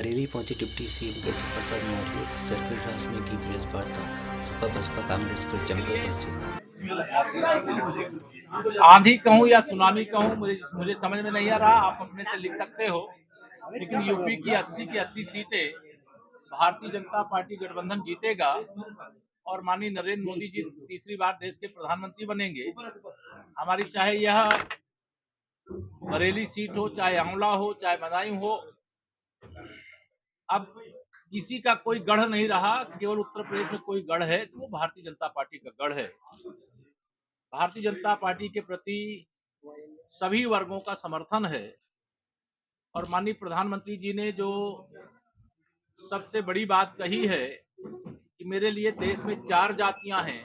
बरेली पहुंचे deputy CM Keshav Prasad Maurya. Circuit राज में की प्रेस वार्ता। सपा बसपा कांग्रेस पर जमकर बरसे। आंधी कहूं या सुनामी कहूं, मुझे समझ में नहीं आ रहा। आप अपने से लिख सकते हो। लेकिन यूपी की 80 की 80 सीटें भारतीय जनता पार्टी गठबंधन जीतेगा और माननीय नरेंद्र मोदी जी तीसरी बार देश के प्रधानमंत्री बनेंगे। हमारी चाहे यह बरेली सीट हो, चाहे आंवला हो, चाहे बदायूं हो, अब किसी का कोई गढ़ नहीं रहा। केवल उत्तर प्रदेश में कोई गढ़ है तो वो भारतीय जनता पार्टी का गढ़ है। भारतीय जनता पार्टी के प्रति सभी वर्गों का समर्थन है और माननीय प्रधानमंत्री जी ने जो सबसे बड़ी बात कही है कि मेरे लिए देश में 4 जातियां हैं।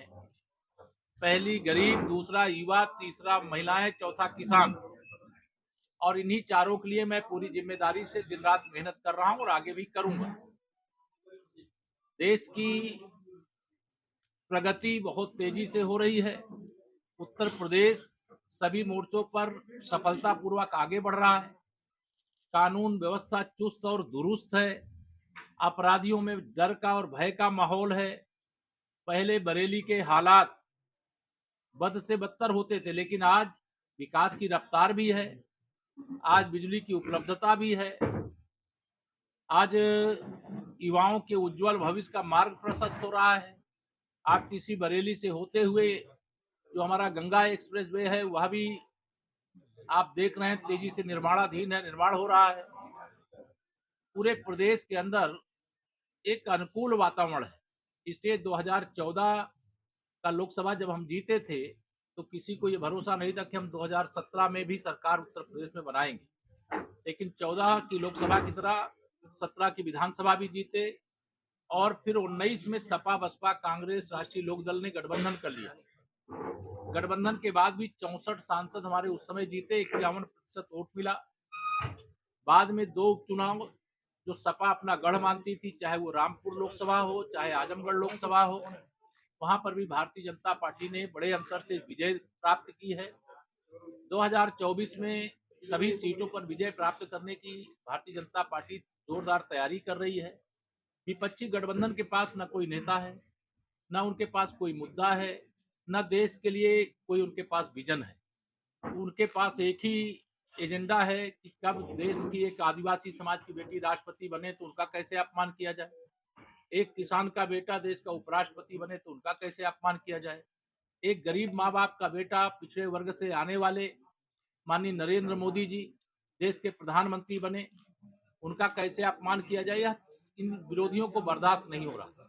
पहली गरीब, दूसरा युवा, तीसरा महिलाएं, चौथा किसान। और इन्हीं चारों के लिए मैं पूरी जिम्मेदारी से दिन रात मेहनत कर रहा हूं और आगे भी करूंगा। देश की प्रगति बहुत तेजी से हो रही है। उत्तर प्रदेश सभी मोर्चों पर सफलतापूर्वक आगे बढ़ रहा है। कानून व्यवस्था चुस्त और दुरुस्त है। अपराधियों में डर का और भय का माहौल है। पहले बरेली के हालात बद से बदतर होते थे, लेकिन आज विकास की रफ्तार भी है। आज बिजली की उपलब्धता भी है। आज युवाओं के उज्जवल भविष्य का मार्ग प्रशस्त हो रहा है। आप किसी बरेली से होते हुए जो हमारा गंगा एक्सप्रेस वे है वह भी आप देख रहे हैं तेजी से निर्माणाधीन है, निर्माण हो रहा है। पूरे प्रदेश के अंदर एक अनुकूल वातावरण है। इसलिए 2014 का लोकसभा जब हम जीते थे तो किसी को ये भरोसा नहीं था कि हम 2017 में भी सरकार उत्तर प्रदेश में बनाएंगे। लेकिन 14 की लोकसभा की तरह 17 की विधानसभा भी जीते और फिर 19 में सपा बसपा कांग्रेस राष्ट्रीय लोकदल ने गठबंधन कर लिया। गठबंधन के बाद भी 64 सांसद हमारे उस समय जीते, 51% वोट मिला। बाद में 2 उपचुनाव जो सपा अपना गढ़ मानती थी, चाहे वो रामपुर लोकसभा हो, चाहे आजमगढ़ लोकसभा हो, वहां पर भी भारतीय जनता पार्टी ने बड़े अंतर से विजय प्राप्त की है। 2024 में सभी सीटों पर विजय प्राप्त करने की भारतीय जनता पार्टी जोरदार तैयारी कर रही है। विपक्षी गठबंधन के पास न कोई नेता है, न उनके पास कोई मुद्दा है, न देश के लिए कोई उनके पास विजन है। उनके पास एक ही एजेंडा है कि कब देश की एक आदिवासी समाज की बेटी राष्ट्रपति बने तो उनका कैसे अपमान किया जाए, एक किसान का बेटा देश का उपराष्ट्रपति बने तो उनका कैसे अपमान किया जाए, एक गरीब माँ बाप का बेटा पिछड़े वर्ग से आने वाले माननीय नरेंद्र मोदी जी देश के प्रधानमंत्री बने, उनका कैसे अपमान किया जाए। यह इन विरोधियों को बर्दाश्त नहीं हो रहा।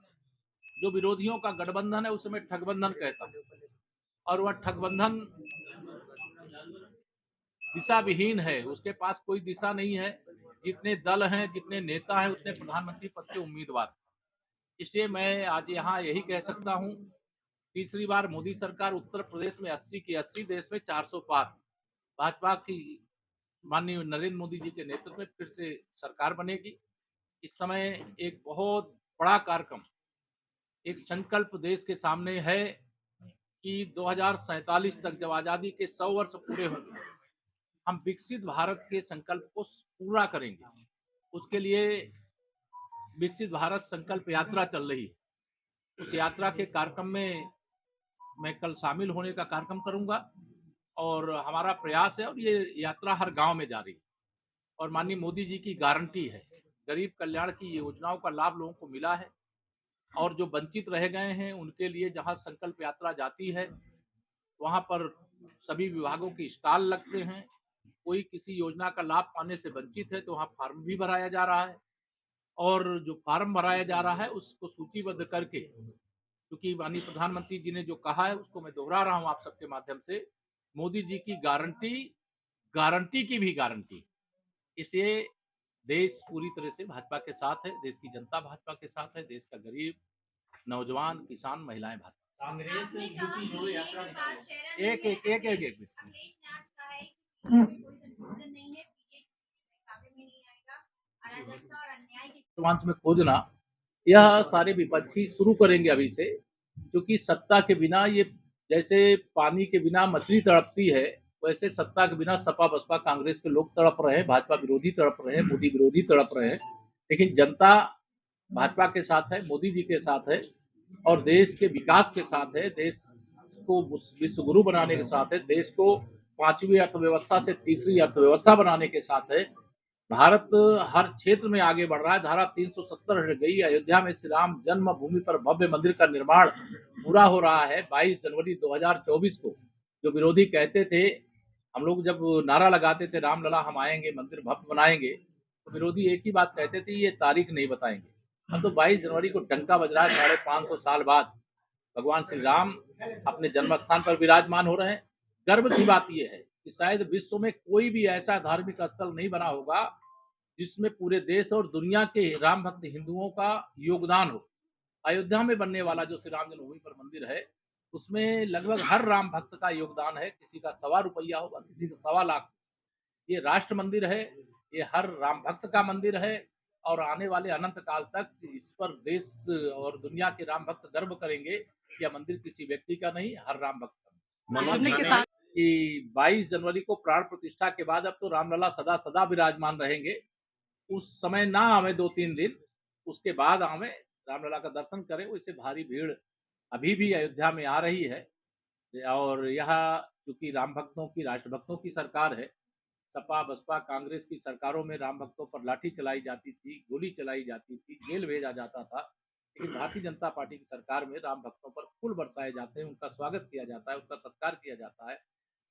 जो विरोधियों का गठबंधन है उसे मैं ठगबंधन कहता हूँ और वह ठगबंधन दिशा विहीन है। उसके पास कोई दिशा नहीं है। जितने दल हैं, जितने नेता हैं, उतने प्रधानमंत्री पद के उम्मीदवार। इसलिए मैं आज यहाँ यही कह सकता हूँ, तीसरी बार मोदी सरकार उत्तर प्रदेश में 80 की 80, देश में 400 पार। भाजपा की माननीय नरेंद्र मोदी जी के नेतृत्व में फिर से सरकार बनेगी। इस समय एक बहुत बड़ा कार्यक्रम, एक संकल्प देश के सामने है कि 2047 तक जब आजादी के 100 वर्ष पूरे होंगे, हम विकसित भारत के संकल्प को पूरा करेंगे। उसके लिए विकसित भारत संकल्प यात्रा चल रही है। उस यात्रा के कार्यक्रम में मैं कल शामिल होने का कार्यक्रम करूंगा और हमारा प्रयास है, और ये यात्रा हर गांव में जा रही है और माननीय मोदी जी की गारंटी है। गरीब कल्याण की योजनाओं का लाभ लोगों को मिला है और जो वंचित रह गए हैं उनके लिए जहां संकल्प यात्रा जाती है वहां पर सभी विभागों के स्टॉल लगते हैं। कोई किसी योजना का लाभ पाने से वंचित है तो वहां फॉर्म भी भराया जा रहा है और जो फॉर्म भराया जा रहा है उसको सूचीबद्ध करके, क्योंकि माननीय प्रधानमंत्री जी ने जो कहा है उसको मैं दोहरा रहा हूं आप सबके माध्यम से, मोदी जी की गारंटी, गारंटी की भी गारंटी। इसलिए देश पूरी तरह से भाजपा के साथ है, देश की जनता भाजपा के साथ है, देश का गरीब, नौजवान, किसान, महिलाएं भाजपा। कांग्रेस यूपी जोड़ो यात्रा एक एक एक एक एक में खोजना, यह सारे विपक्षी शुरू करेंगे अभी से, क्योंकि सत्ता के बिना ये जैसे पानी के बिना मछली तड़पती है वैसे सत्ता के बिना सपा बसपा कांग्रेस के लोग तड़प रहे हैं, भाजपा विरोधी तड़प रहे हैं, मोदी विरोधी तड़प रहे हैं। लेकिन जनता भाजपा के साथ है, मोदी जी के साथ है और देश के विकास के साथ है, देश को विश्व गुरु बनाने के साथ है, देश को 5वीं अर्थव्यवस्था से तीसरी अर्थव्यवस्था बनाने के साथ है। भारत हर क्षेत्र में आगे बढ़ रहा है। धारा 370 हट गई। अयोध्या में श्री राम जन्मभूमि पर भव्य मंदिर का निर्माण पूरा हो रहा है। 22 जनवरी 2024 को जो विरोधी कहते थे, हम लोग जब नारा लगाते थे रामलला हम आएंगे, मंदिर भव्य बनाएंगे, तो विरोधी एक ही बात कहते थे, ये तारीख नहीं बताएंगे। अब तो 22 जनवरी को डंका बज रहा है। 550 साल बाद भगवान श्री राम अपने जन्म स्थान पर विराजमान हो रहे हैं। गर्व की बात यह है कि शायद विश्व में कोई भी ऐसा धार्मिक स्थल नहीं बना होगा जिसमें पूरे देश और दुनिया के राम भक्त हिंदुओं का योगदान हो। अयोध्या में बनने वाला जो श्री राम जन्मभूमि पर मंदिर है, उसमें लगभग हर राम भक्त का योगदान है। किसी का ₹1.25 होगा, किसी का 1.25 लाख। ये राष्ट्र मंदिर है, ये हर राम भक्त का मंदिर है और आने वाले अनंत काल तक इस पर देश और दुनिया के राम भक्त गर्व करेंगे। यह मंदिर किसी व्यक्ति का नहीं, हर राम भक्त का। मनोज झा कि 22 जनवरी को प्राण प्रतिष्ठा के बाद अब तो रामलला सदा सदा विराजमान रहेंगे। उस समय ना आवे 2-3 दिन, उसके बाद आवे, रामलला का दर्शन करें। वैसे भारी भीड़ अभी भी अयोध्या में आ रही है और यह चूंकि राम भक्तों की, राष्ट्र भक्तों की सरकार है। सपा बसपा कांग्रेस की सरकारों में राम भक्तों पर लाठी चलाई जाती थी, गोली चलाई जाती थी, जेल भेजा जाता था। लेकिन भारतीय जनता पार्टी की सरकार में राम भक्तों पर फूल बरसाए जाते हैं, उनका स्वागत किया जाता है, उनका सत्कार किया जाता है।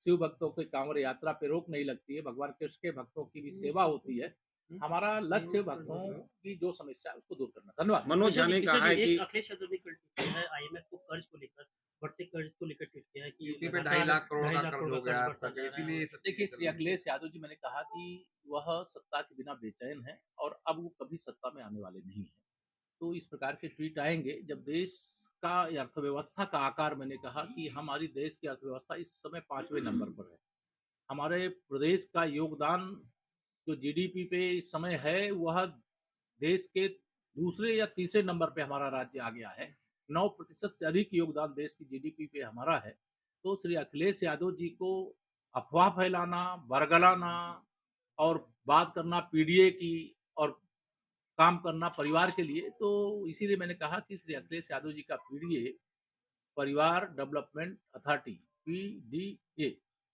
शिव भक्तों की कांवड़ यात्रा पे रोक नहीं लगती है। भगवान कृष्ण के भक्तों की भी सेवा होती है। हमारा लक्ष्य भक्तों की जो समस्या है उसको दूर करना। धन्यवाद। मनोज झा ने कहा है कि अखिलेश यादव ने ट्वीट किया है आईएमएफ को कर्ज को लेकर, बढ़ते कर्ज को लेकर ट्वीट किया है कि यूपी पे 2.5 लाख करोड़ का कर्ज हो गया आपका, तो इसीलिए देखिए, श्री अखिलेश यादव जी, मैंने कहा कि वह सत्ता के बिना बेचैन है और अब वो कभी सत्ता में आने वाले नहीं है। तो इस प्रकार के ट्वीट आएंगे जब देश का अर्थव्यवस्था का आकार, मैंने कहा कि हमारी देश की अर्थव्यवस्था इस समय 5वें नंबर पर है। हमारे प्रदेश का योगदान जो जीडीपी पे इस समय है, वह देश के दूसरे या तीसरे नंबर पे हमारा राज्य आ गया है। 9% से अधिक योगदान देश की जीडीपी पे हमारा है। तो श्री अखिलेश यादव जी को अफवाह फैलाना, बरगलाना और बात करना पीडीए की और काम करना परिवार के लिए, तो इसीलिए मैंने कहा कि श्री अखिलेश यादव जी का पीडीए, परिवार डेवलपमेंट अथॉरिटी, पीडीए,